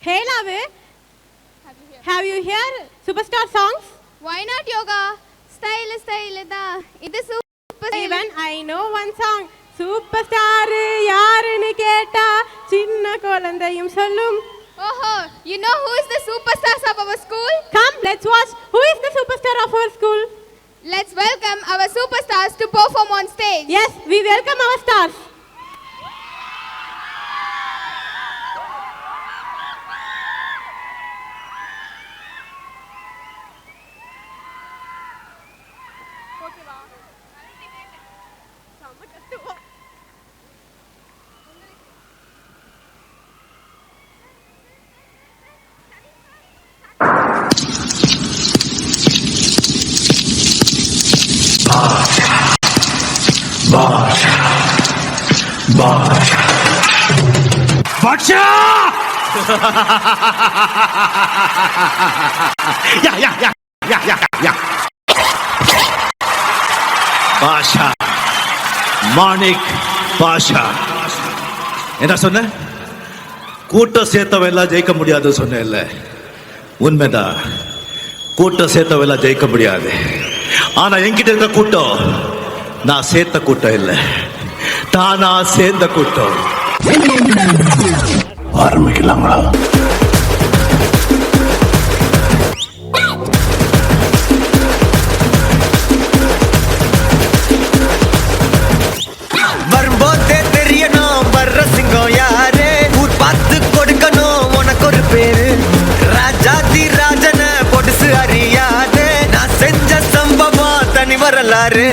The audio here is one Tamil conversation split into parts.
Hey Lave, have you heard superstar songs? Why not yoga? Style da. It is super. Even I know one song. Superstar யாருன்னு கேட்டா சின்ன குழந்தையும் சொல்லும். Oh, you know who is the superstars of our school? Come, let's watch. Who is the superstar of our school? Let's welcome our superstars to perform on stage. Yes, we welcome our stars. Baksha! Yeah. Basha. Manik Basha. என்ன சொன்ன? கூட்டம் சேர்த்தவெல்லாம் ஜெயிக்க முடியாது சொன்னேன்ல. உண்மைதான். கூட்டம் சேர்த்தவெல்லாம் ஜெயிக்க முடியாது. ஆனா என்கிட்ட இருக்க கூட்டம் நான் சேர்த்த கூட்டம் இல்லை, தானா சேர்ந்த கூட்டம். ஆரம்பிக்கலாங்களா? வரும்போதே தெரியணும் வர்ற சிங்கம் யாரு, ஊர் பார்த்து கொடுக்கணும் உனக்கு ஒரு பேரு. ராஜாதி ராஜன பொடுசு அறியாது, நான் செஞ்ச சம்பவம் தனி வரலாறு.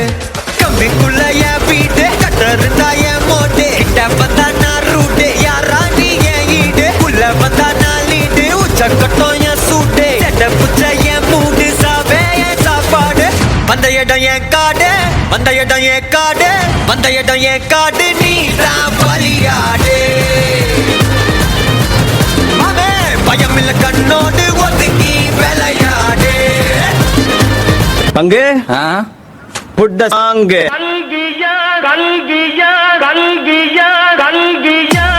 கம்பிக்குள்ள என் வீடு கட்ட இருந்தா என் மோட்டு, கிட்ட பார்த்தா நான் ரூட்டு, யாரா நீ என் ஈடு, உள்ள பார்த்தா நான் லீடு, உச்ச கட்டம் என் சூட்டு, செட்ட புச்ச என் மூடு, சாவே என் சாப்பாடு. வந்த இடம் என் காடு, வந்த இடம் என் காடு, வந்த இடம் என் காடு, நீ தான் பலியாடு. அவன் பயமில்ல கண்ணோடு ஒதுக்கி விளையாடு. பங்கு புட்ட சாங்கு கல்கியா கல்கியா கல்கியா கல்கியா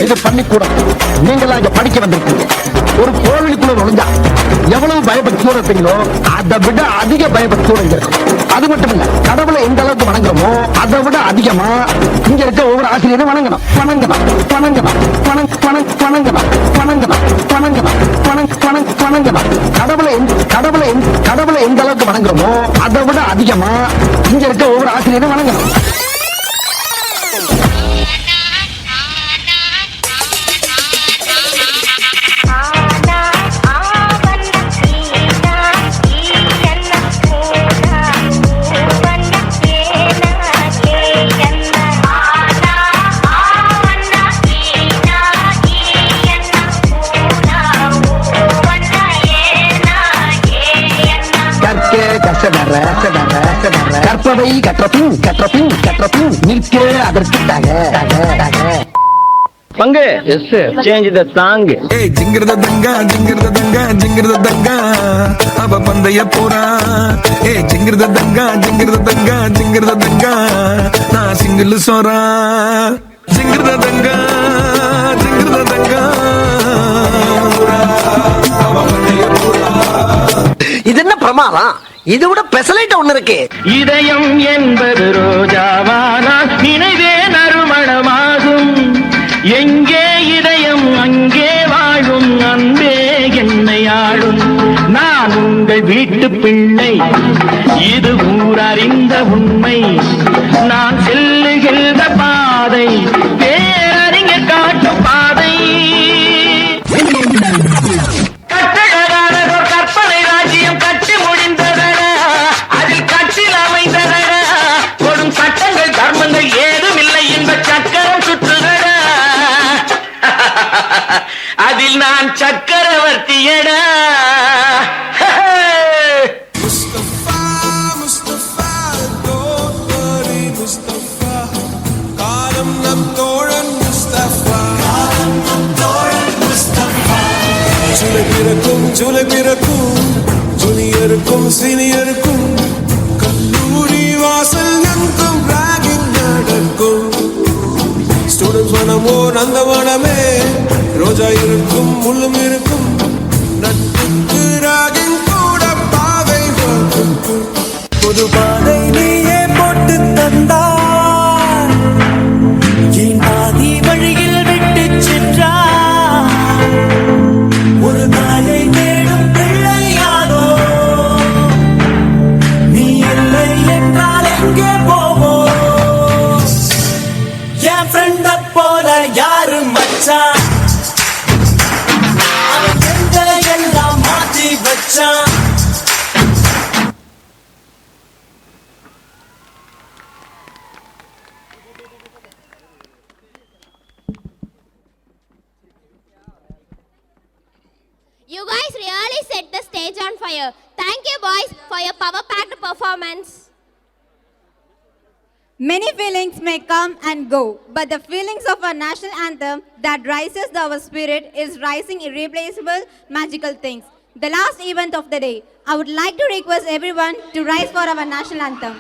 இது பள்ளிக்கூடம். நீங்களா இங்க படிக்க வந்திருக்கீங்க. ஒரு கோவிலுக்குள்ள நுழைஞ்சா எவ்வளவு பயபக்தியோட இருப்பீங்களோ அதை விட அதிக பயபக்தியோட இங்க இருக்கும். அது மட்டும் இல்ல, கடவுளை எந்த அளவுக்கு வணங்குறோமோ அதை விட அதிகமா இங்க இருக்க ஒவ்வொரு ஆசிரியரும் வணங்கணும் வணங்கணும் வணங்கணும் வணங்கணும் வணங்கணும் வணங்கணும் வணங்கணும் வணங்கணும். கடவுளை எந்த அளவுக்கு வணங்குறோமோ அதை விட அதிகமா இங்க இருக்க ஒவ்வொரு ஆசிரியரும் வணங்கணும். கற்பவை கற்றபின் நிற்க அதற்கு பங்கு சேஞ்ச் த சாங். ஏய் ஜிங்கிரத தங்கா ஜிங்கிரத தங்கா ஜிங்கிரத தங்கா அவ பந்தய போறா. ஏய் ஜிங்கிரத தங்கா ஜிங்கிரத தங்கா ஜிங்கிரத தங்கா நான் சிங்கிள் சோறா. ஜிங்கிரத தங்கா ஜிங்கிரத தங்கா அவ பந்தய போறா. இது என்ன பிரமாதம்? இது விட பெசலைட் ஒண்ணு இருக்கு. இதயம் என்பது ரோஜாவானால் நினைவே நறுமணமாகும். எங்கே இதயம் அங்கே வாழும் அன்பே என்னை ஆளும். நான் உங்கள் வீட்டு பிள்ளை, இது ஊரறிந்த உண்மை. நான் செல்லுகின்ற பாதை பேரறிஞர் காட்டும் பாதை. கற்பனை ராஜ்யம் கட்டி முடிந்ததடா, அதில் கட்சியில் அமைந்ததடா. கொடும் சட்டங்கள் தர்மங்கள் ஏதும் இல்லை, இந்த சக்கரம் சுற்றுதடா. அதில் நான் சக்கரவர்த்தியடா. காலம் நம் தோ பிறக்கும் ஜூலை பிறக்கும் ஜூனியருக்கும் சீனியருக்கும் கல்லூரி வாசல் எங்கும் ராகிங் நடக்கும் ஸ்டூடெண்ட்ஸ் மனமோ நந்தவனமே ரோஜா இருக்கும் முள்ளும் இருக்கும் நட்புக்கு ராகிங் கூட பாதை வகுக்கும் புது பாதை நீயே போட்டு தந்தார் என் பாதி வழியில் விட்டு சென்றார் ஒரு தாயை தேடும் பிள்ளையாதோ நீ இல்லை என்றால் எங்கே போவோம் என் ஃப்ரெண்ட போல யாரு மச்சான் அவன் எங்களை எல்லாம் மாற்றி வச்சான் You guys really set the stage on fire. Thank you boys for your power-packed performance. Many feelings may come and go, but the feelings of our national anthem that rises our spirit is rising irreplaceable, magical things. The last event of the day, I would like to request everyone to rise for our national anthem.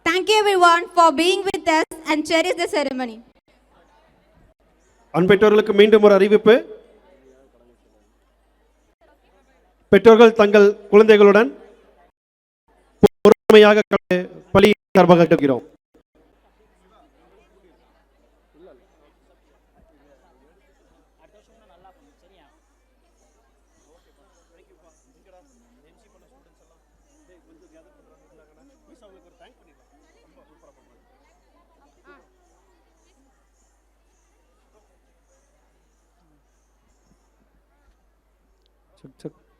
Thank you everyone for being with us and cherish the ceremony. அன்பெற்றோர்களுக்கு மீண்டும் ஒரு அறிவிப்பு. பெற்றோர்கள் தங்கள் குழந்தைகளுடன் பொறுமையாக பள்ளி சார்பாக கேட்கிறோம். Check.